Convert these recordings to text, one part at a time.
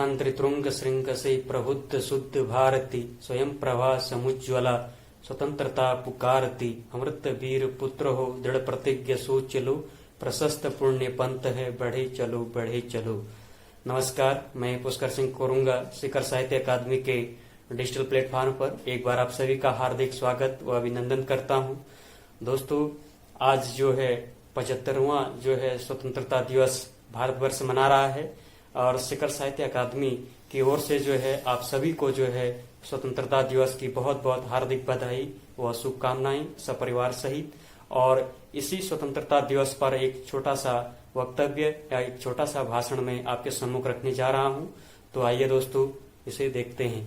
ज्ञानत्रितुंग श्रृंग से प्रबुद्ध शुद्ध भारती स्वयं प्रभा समुज्ज्वला स्वतंत्रता पुकारती अमृत वीर पुत्र हो दृढ़ प्रतिज्ञ सो चलो प्रशस्त पुण्य पंथ है बढ़े चलो। नमस्कार, मैं पुष्कर सिंह कोरुंगा शिखर साहित्य अकादमी के डिजिटल प्लेटफॉर्म पर एक बार आप सभी का हार्दिक स्वागत व अभिनंदन करता हूं। दोस्तों, आज जो है 75वां जो है स्वतंत्रता दिवस भारतवर्ष मना रहा है और शिखर साहित्य अकादमी की ओर से जो है आप सभी को जो है स्वतंत्रता दिवस की बहुत बहुत हार्दिक बधाई व शुभकामनाएं सपरिवार सहित। और इसी स्वतंत्रता दिवस पर एक छोटा सा वक्तव्य या एक छोटा सा भाषण में आपके सम्मुख रखने जा रहा हूं। तो आइए दोस्तों, इसे देखते हैं।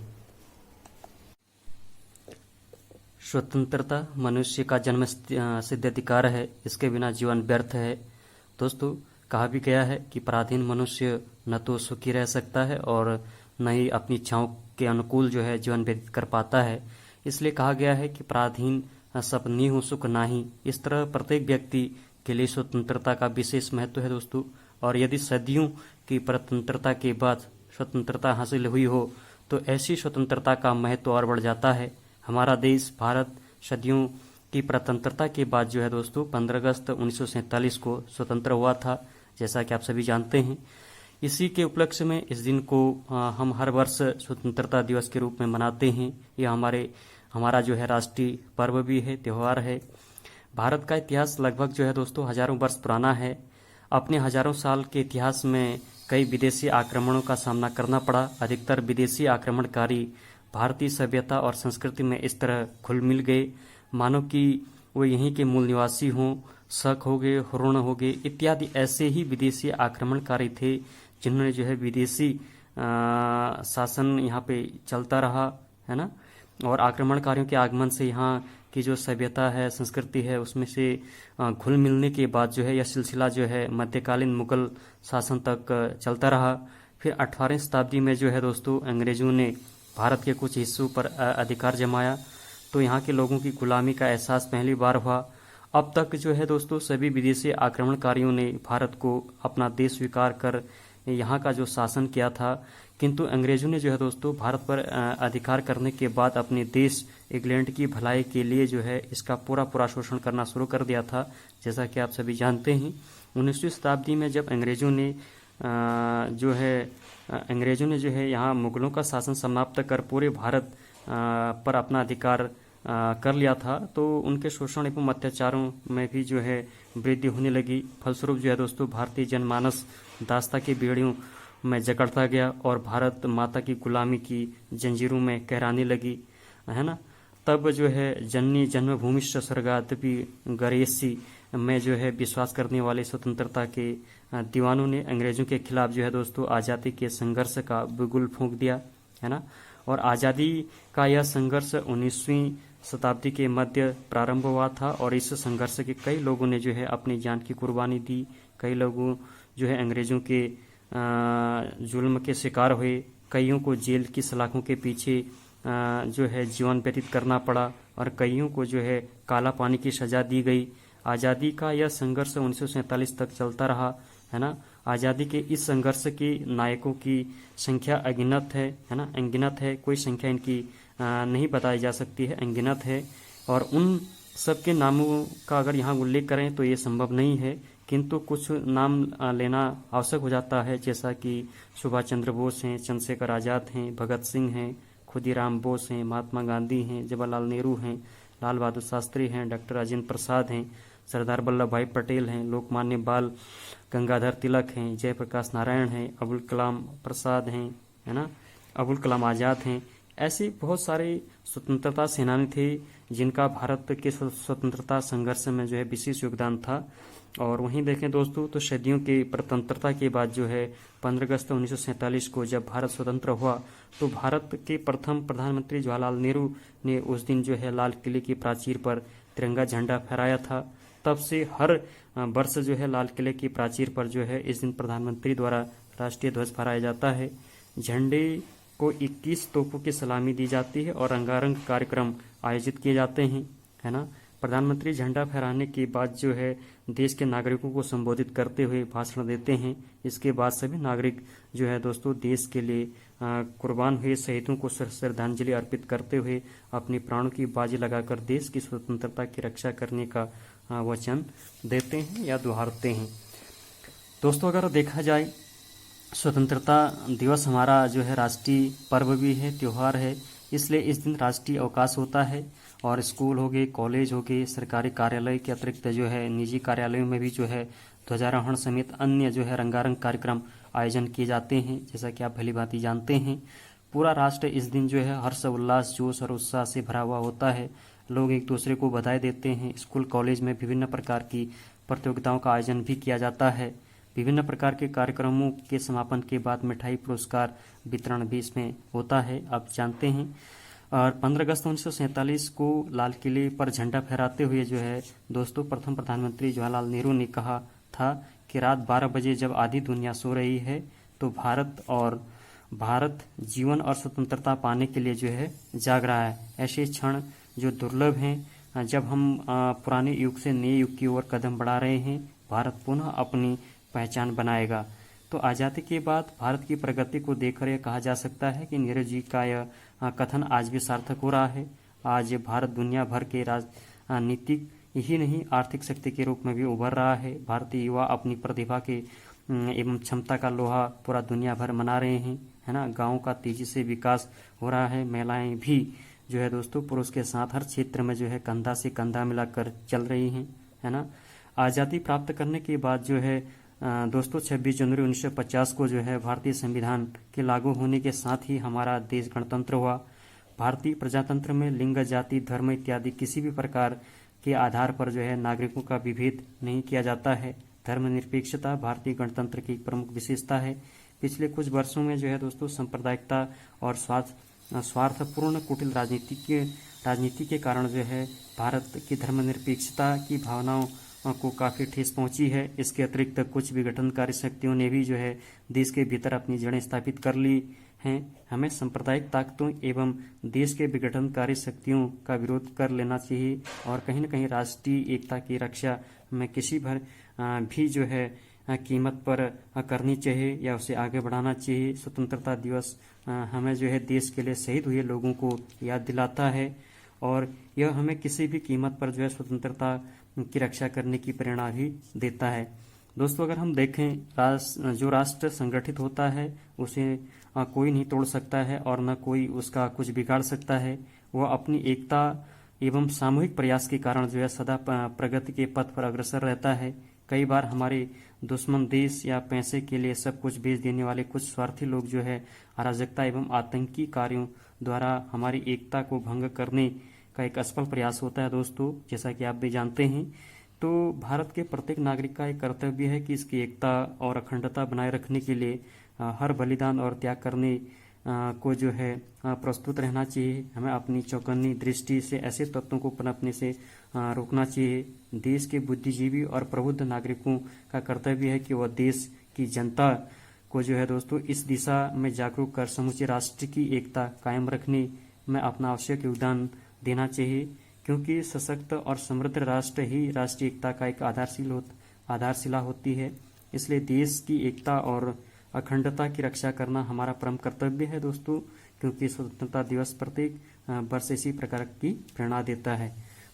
स्वतंत्रता मनुष्य का जन्म सिद्ध अधिकार है, इसके बिना जीवन व्यर्थ है। दोस्तों, कहा भी गया है कि पराधीन मनुष्य न तो सुखी रह सकता है और न ही अपनी इच्छाओं के अनुकूल जो है जीवन व्यतीत कर पाता है। इसलिए कहा गया है कि पराधीन सब नीहु सुख नाही। इस तरह प्रत्येक व्यक्ति के लिए स्वतंत्रता का विशेष महत्व है दोस्तों। और यदि सदियों की परतंत्रता के बाद स्वतंत्रता हासिल हुई हो तो ऐसी स्वतंत्रता का महत्व और बढ़ जाता है। हमारा देश भारत सदियों की परतंत्रता के बाद जो है दोस्तों 15 अगस्त 1947 को स्वतंत्र हुआ था, जैसा कि आप सभी जानते हैं। इसी के उपलक्ष्य में इस दिन को हम हर वर्ष स्वतंत्रता दिवस के रूप में मनाते हैं। यह हमारा जो है राष्ट्रीय पर्व भी है, त्यौहार है। भारत का इतिहास लगभग जो है दोस्तों हजारों वर्ष पुराना है। अपने हजारों साल के इतिहास में कई विदेशी आक्रमणों का सामना करना पड़ा। अधिकतर विदेशी आक्रमणकारी भारतीय सभ्यता और संस्कृति में इस तरह घुल मिल गए मानो कि वो यहीं के मूल निवासी हों। शक हो गए, हुरण हो गए इत्यादि ऐसे ही विदेशी आक्रमणकारी थे जिन्होंने जो है विदेशी शासन यहाँ पे चलता रहा, है ना। और आक्रमणकारियों के आगमन से यहाँ की जो सभ्यता है, संस्कृति है, उसमें से घुल मिलने के बाद जो है यह सिलसिला जो है मध्यकालीन मुगल शासन तक चलता रहा। फिर 18वीं शताब्दी में जो है दोस्तों अंग्रेजों ने भारत के कुछ हिस्सों पर अधिकार जमाया तो यहाँ के लोगों की गुलामी का एहसास पहली बार हुआ। अब तक जो है दोस्तों सभी विदेशी आक्रमणकारियों ने भारत को अपना देश स्वीकार कर यहाँ का जो शासन किया था, किंतु अंग्रेजों ने जो है दोस्तों भारत पर अधिकार करने के बाद अपने देश इंग्लैंड की भलाई के लिए जो है इसका पूरा शोषण करना शुरू कर दिया था, जैसा कि आप सभी जानते हैं। 19वीं शताब्दी में जब अंग्रेजों ने जो है यहाँ मुगलों का शासन समाप्त कर पूरे भारत पर अपना अधिकार कर लिया था तो उनके शोषण एवं अत्याचारों में भी जो है वृद्धि होने लगी। फलस्वरूप जो है दोस्तों भारतीय जनमानस दास्ता की बेड़ियों में जकड़ता गया और भारत माता की गुलामी की जंजीरों में कहराने लगी, है ना। तब जो है जननी जन्मभूमिश्च स्वर्गादपि गरेसी में जो है विश्वास करने वाले स्वतंत्रता के दीवानों ने अंग्रेजों के खिलाफ जो है दोस्तों आज़ादी के संघर्ष का बिगुल फूंक दिया, है ना। और आज़ादी का यह संघर्ष 19वीं शताब्दी के मध्य प्रारंभ हुआ था और इस संघर्ष के कई लोगों ने जो है अपनी जान की कुर्बानी दी। कई लोगों जो है अंग्रेजों के जुल्म के शिकार हुए। कईयों को जेल की सलाखों के पीछे जो है जीवन व्यतीत करना पड़ा और कईयों को जो है काला पानी की सजा दी गई। आज़ादी का यह संघर्ष 1947 तक चलता रहा, है ना। आज़ादी के इस संघर्ष के नायकों की संख्या अगिनत है ना, अनगिनत है। कोई संख्या इनकी नहीं बताई जा सकती है, अनगिनत है। और उन सब के नामों का अगर यहाँ उल्लेख करें तो ये संभव नहीं है, किंतु कुछ नाम लेना आवश्यक हो जाता है, जैसा कि सुभाष चंद्र बोस हैं, चंद्रशेखर आज़ाद हैं, भगत सिंह हैं, खुदीराम बोस हैं, महात्मा गांधी हैं, जवाहरलाल नेहरू हैं, लाल बहादुर शास्त्री हैं, डॉक्टर राजेंद्र प्रसाद हैं, सरदार वल्लभ भाई पटेल हैं, लोकमान्य बाल गंगाधर तिलक हैं, जयप्रकाश नारायण हैं, अबुल कलाम प्रसाद हैं, है ना, अबुल कलाम आज़ाद हैं। ऐसे बहुत सारे स्वतंत्रता सेनानी थे जिनका भारत के स्वतंत्रता संघर्ष में जो है विशेष योगदान था। और वहीं देखें दोस्तों तो सदियों के परतंत्रता के बाद जो है 15 अगस्त 1947 को जब भारत स्वतंत्र हुआ तो भारत के प्रथम प्रधानमंत्री जवाहरलाल नेहरू ने उस दिन जो है लाल किले की प्राचीर पर तिरंगा झंडा फहराया था। तब से हर वर्ष जो है लाल किले की प्राचीर पर जो है इस दिन प्रधानमंत्री द्वारा राष्ट्रीय ध्वज फहराया जाता है। झंडे को 21 तोपों की सलामी दी जाती है और रंगारंग कार्यक्रम आयोजित किए जाते हैं, है ना। प्रधानमंत्री झंडा फहराने के बाद जो है देश के नागरिकों को संबोधित करते हुए भाषण देते हैं। इसके बाद सभी नागरिक जो है दोस्तों देश के लिए कुर्बान हुए शहीदों को श्रद्धांजलि अर्पित करते हुए अपनी प्राणों की बाजी लगाकर देश की स्वतंत्रता की रक्षा करने का वचन देते हैं या दोहराते हैं। दोस्तों अगर देखा जाए स्वतंत्रता दिवस हमारा जो है राष्ट्रीय पर्व भी है, त्यौहार है, इसलिए इस दिन राष्ट्रीय अवकाश होता है और स्कूल हो गए, कॉलेज हो गए, सरकारी कार्यालय के अतिरिक्त जो है निजी कार्यालयों में भी जो है ध्वजारोहण समेत अन्य जो है रंगारंग कार्यक्रम आयोजन किए जाते हैं। जैसा कि आप भली भांति जानते हैं, पूरा राष्ट्र इस दिन जो है हर्ष उल्लास जोश और उत्साह से भरा हुआ होता है। लोग एक दूसरे को बधाई देते हैं। स्कूल कॉलेज में विभिन्न प्रकार की प्रतियोगिताओं का आयोजन भी किया जाता है। विभिन्न प्रकार के कार्यक्रमों के समापन के बाद मिठाई पुरस्कार वितरण भी इसमें होता है, आप जानते हैं। और 15 अगस्त 1947 को लाल किले पर झंडा फहराते हुए जो है दोस्तों प्रथम प्रधानमंत्री जवाहरलाल नेहरू ने कहा था कि रात 12 बजे जब आधी दुनिया सो रही है तो भारत जीवन और स्वतंत्रता पाने के लिए जो है जाग रहा है। ऐसे क्षण जो दुर्लभ हैं, जब हम पुराने युग से नए युग की ओर कदम बढ़ा रहे हैं, भारत पुनः अपनी पहचान बनाएगा। तो आज़ादी के बाद भारत की प्रगति को देखकर यह कहा जा सकता है कि नेहरू जी का यह कथन आज भी सार्थक हो रहा है। आज भारत दुनिया भर के राजनीतिक ही नहीं आर्थिक शक्ति के रूप में भी उभर रहा है। भारतीय युवा अपनी प्रतिभा के एवं क्षमता का लोहा पूरा दुनिया भर मना रहे हैं, है ना। गाँव का तेजी से विकास हो रहा है। महिलाएं भी जो है दोस्तों पुरुष के साथ हर क्षेत्र में जो है कंधा से कंधा मिलाकर चल रही हैं, है ना। आज़ादी प्राप्त करने के बाद जो है दोस्तों 26 जनवरी 1950 को जो है भारतीय संविधान के लागू होने के साथ ही हमारा देश गणतंत्र हुआ। भारतीय प्रजातंत्र में लिंग, जाति, धर्म इत्यादि किसी भी प्रकार के आधार पर जो है नागरिकों का विभेद नहीं किया जाता है। धर्मनिरपेक्षता भारतीय गणतंत्र की प्रमुख विशेषता है। पिछले कुछ वर्षों में जो है दोस्तों सांप्रदायिकता और स्वार्थपूर्ण कुटिल राजनीति के कारण जो है भारत की धर्मनिरपेक्षता की भावनाओं को काफ़ी ठेस पहुंची है। इसके अतिरिक्त कुछ विघटनकारी शक्तियों ने भी जो है देश के भीतर अपनी जड़ें स्थापित कर ली हैं। हमें सांप्रदायिक ताकतों एवं देश के विघटनकारी शक्तियों का विरोध कर लेना चाहिए और कहीं न कहीं राष्ट्रीय एकता की रक्षा में किसी भी जो है कीमत पर करनी चाहिए या उसे आगे बढ़ाना चाहिए। स्वतंत्रता दिवस हमें जो है देश के लिए शहीद हुए लोगों को याद दिलाता है और यह हमें किसी भी कीमत पर जो है स्वतंत्रता की रक्षा करने की प्रेरणा भी देता है। दोस्तों अगर हम देखें जो राष्ट्र संगठित होता है उसे कोई नहीं तोड़ सकता है और न कोई उसका कुछ बिगाड़ सकता है। वह अपनी एकता एवं सामूहिक प्रयास के कारण जो है सदा प्रगति के पथ पर अग्रसर रहता है। कई बार हमारे दुश्मन देश या पैसे के लिए सब कुछ बेच देने वाले कुछ स्वार्थी लोग जो है अराजकता एवं आतंकी कार्यों द्वारा हमारी एकता को भंग करने का एक असफल प्रयास होता है। दोस्तों जैसा कि आप भी जानते हैं, तो भारत के प्रत्येक नागरिक का एक कर्तव्य है कि इसकी एकता और अखंडता बनाए रखने के लिए हर बलिदान और त्याग करने को जो है प्रस्तुत रहना चाहिए। हमें अपनी चौकन्नी दृष्टि से ऐसे तत्वों को पनपने से रोकना चाहिए। देश के बुद्धिजीवी और प्रबुद्ध नागरिकों का कर्तव्य है कि वह देश की जनता को जो है दोस्तों इस दिशा में जागरूक कर समूचे राष्ट्र की एकता कायम रखने में अपना आवश्यक योगदान देना चाहिए, क्योंकि सशक्त और समृद्ध राष्ट्र ही राष्ट्रीय एकता का एक आधारशिला होती है। इसलिए देश की एकता और अखंडता की रक्षा करना हमारा परम कर्तव्य है दोस्तों, क्योंकि स्वतंत्रता दिवस प्रत्येक वर्ष इसी प्रकार की प्रेरणा देता है।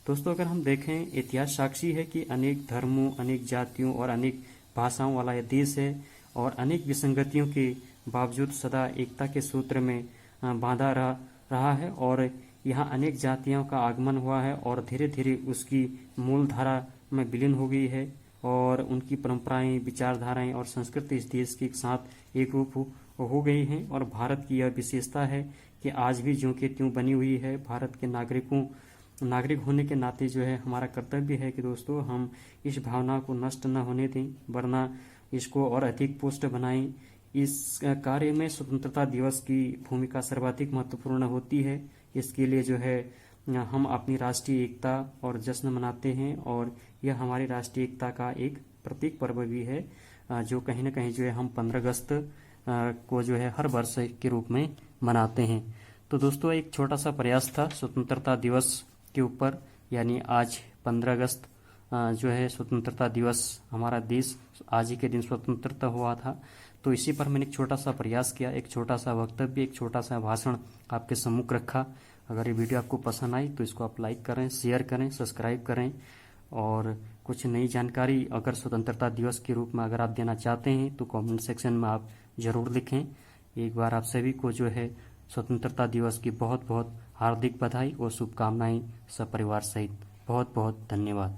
दोस्तों अगर हम देखें, इतिहास साक्षी है कि अनेक धर्मों, अनेक जातियों और अनेक भाषाओं वाला यह देश है और अनेक विसंगतियों के बावजूद सदा एकता के सूत्र में बांधा रहा है और यहाँ अनेक जातियों का आगमन हुआ है और धीरे धीरे उसकी मूल धारा में विलीन हो गई है और उनकी परंपराएं, विचारधाराएं और संस्कृति इस देश के साथ एक रूप हो गई हैं। और भारत की यह विशेषता है कि आज भी ज्यों के त्यों बनी हुई है। भारत के नागरिक होने के नाते जो है हमारा कर्तव्य है कि दोस्तों हम इस भावना को नष्ट न होने दें, वरना इसको और अधिक पुष्ट बनाएं। इस कार्य में स्वतंत्रता दिवस की भूमिका सर्वाधिक महत्वपूर्ण होती है। इसके लिए जो है हम अपनी राष्ट्रीय एकता और जश्न मनाते हैं और यह हमारी राष्ट्रीय एकता का एक प्रतीक पर्व भी है, जो कहीं न कहीं जो है हम 15 अगस्त को जो है हर वर्ष के रूप में मनाते हैं। तो दोस्तों एक छोटा सा प्रयास था स्वतंत्रता दिवस के ऊपर, यानी आज 15 अगस्त जो है स्वतंत्रता दिवस, हमारा देश आज ही के दिन स्वतंत्रता हुआ था। तो इसी पर मैंने एक छोटा सा प्रयास किया, एक छोटा सा वक्तव्य, एक छोटा सा भाषण आपके सम्मुख रखा। अगर ये वीडियो आपको पसंद आई तो इसको आप लाइक करें, शेयर करें, सब्सक्राइब करें। और कुछ नई जानकारी अगर स्वतंत्रता दिवस के रूप में अगर आप देना चाहते हैं तो कमेंट सेक्शन में आप ज़रूर लिखें। एक बार आप सभी को जो है स्वतंत्रता दिवस की बहुत बहुत हार्दिक बधाई और शुभकामनाएं, सपरिवार सहित। बहुत बहुत धन्यवाद।